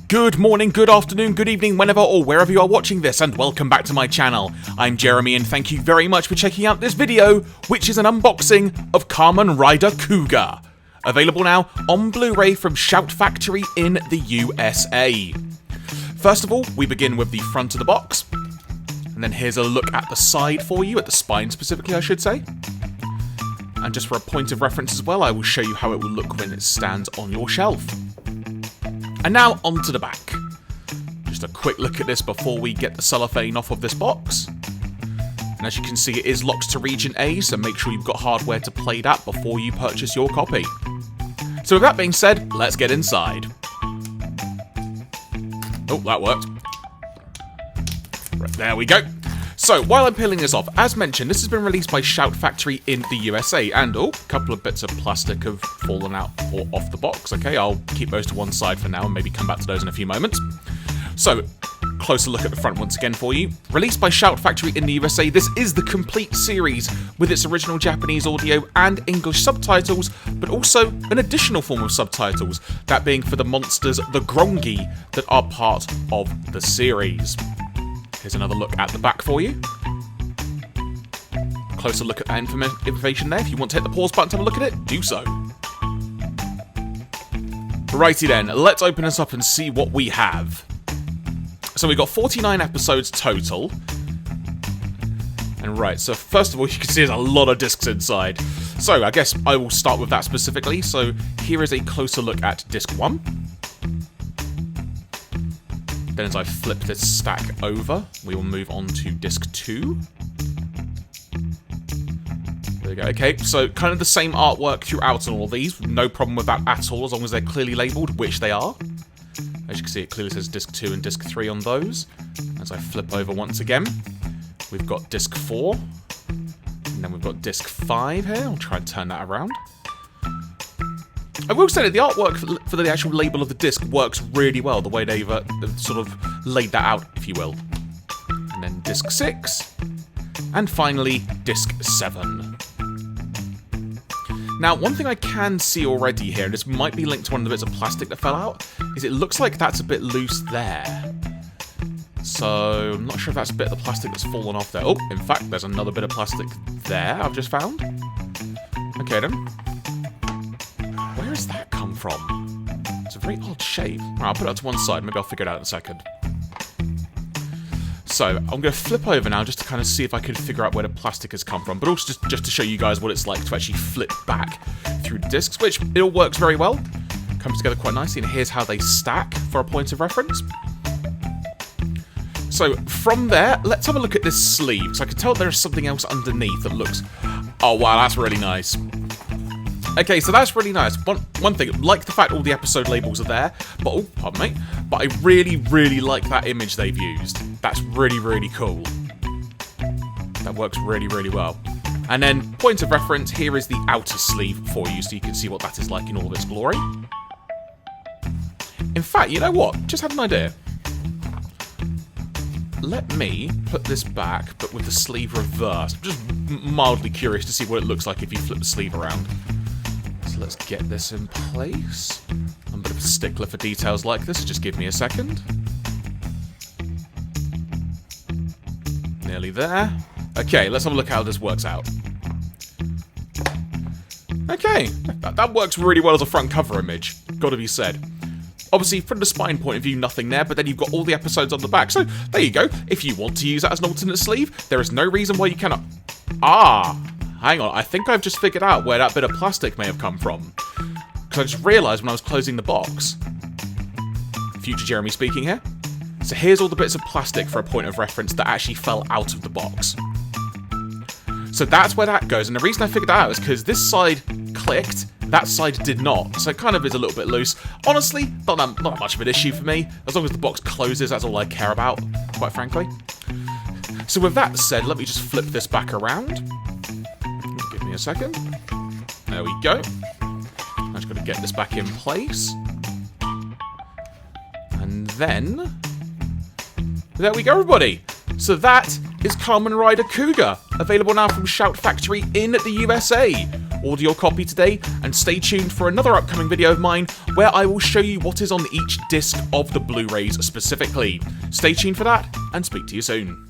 Good morning, good afternoon, good evening, whenever or wherever you are watching this, and welcome back to my channel. I'm Jeremy, and thank you very much for checking out this video, which is an unboxing of Kamen Rider Kuuga. Available now on Blu-ray from Shout Factory in the USA. First of all, we begin with the front of the box, and then here's a look at the side for you, at the spine specifically, I should say. And just for a point of reference as well, I will show you how it will look when it stands on your shelf. And now onto the back. Just a quick look at this before we get the cellophane off of this box. And as you can see, it is locked to region A, so make sure you've got hardware to play that before you purchase your copy. So with that being said, let's get inside. Oh, that worked. Right, there we go. So, while I'm peeling this off, as mentioned, this has been released by Shout Factory in the USA, and a couple of bits of plastic have fallen out or off the box. Okay, I'll keep those to one side for now and maybe come back to those in a few moments. So, closer look at the front once again for you. Released by Shout Factory in the USA, this is the complete series with its original Japanese audio and English subtitles, but also an additional form of subtitles, that being for the monsters, the Grongi, that are part of the series. Here's another look at the back for you. Closer look at that information there. If you want to hit the pause button to have a look at it, do so. Righty then, let's open this up and see what we have. So we've got 49 episodes total. And right, so first of all, you can see there's a lot of discs inside. So I guess I will start with that specifically. So here is a closer look at disc 1. Then as I flip this stack over, we will move on to disc 2. There we go. Okay, so kind of the same artwork throughout on all of these. No problem with that at all, as long as they're clearly labelled, which they are. As you can see, it clearly says disc 2 and disc 3 on those. As I flip over once again, we've got disc 4. And then we've got disc 5 here. I'll try and turn that around. I will say that the artwork for the actual label of the disc works really well, the way they've sort of laid that out, if you will. And then disc 6, and finally disc 7. Now, one thing I can see already here, and this might be linked to one of the bits of plastic that fell out, is it looks like that's a bit loose there. So, I'm not sure if that's a bit of the plastic that's fallen off there. Oh, in fact, there's another bit of plastic there I've just found. Okay then. Where does that come from? It's a very odd shape. Right, I'll put it to one side. Maybe I'll figure it out in a second. So, I'm going to flip over now just to kind of see if I can figure out where the plastic has come from. But also just to show you guys what it's like to actually flip back through the discs, which it all works very well. Comes together quite nicely. And here's how they stack for a point of reference. So, from there, let's have a look at this sleeve. So I can tell there's something else underneath that looks... Oh, wow, that's really nice. Okay, so that's really nice. One thing, like the fact all the episode labels are there, but, oh, pardon me, but I really, really like that image they've used. That's really, really cool. That works really, really well. And then, point of reference, here is the outer sleeve for you, so you can see what that is like in all of its glory. In fact, you know what? Just had an idea. Let me put this back, but with the sleeve reversed. I'm just mildly curious to see what it looks like if you flip the sleeve around. So let's get this in place. I'm a bit of a stickler for details like this, just give me a second. Nearly there. Okay, let's have a look how this works out. Okay, that works really well as a front cover image, gotta be said. Obviously, from the spine point of view, nothing there, but then you've got all the episodes on the back. So, there you go. If you want to use that as an alternate sleeve, there is no reason why you cannot. Ah, hang on. I think I've just figured out where that bit of plastic may have come from. Because I just realised when I was closing the box. Future Jeremy speaking here. So here's all the bits of plastic for a point of reference that actually fell out of the box. So that's where that goes. And the reason I figured that out is because this side clicked, that side did not, so it kind of is a little bit loose. Honestly, not much of an issue for me. As long as the box closes, that's all I care about, quite frankly. So with that said, let me just flip this back around. Give me a second. There we go. I'm just going to get this back in place. And then... there we go, everybody. So that is Kamen Rider Kuuga, available now from Shout Factory in the USA. order your copy today, and stay tuned for another upcoming video of mine where I will show you what is on each disc of the Blu-rays specifically. Stay tuned for that, and speak to you soon.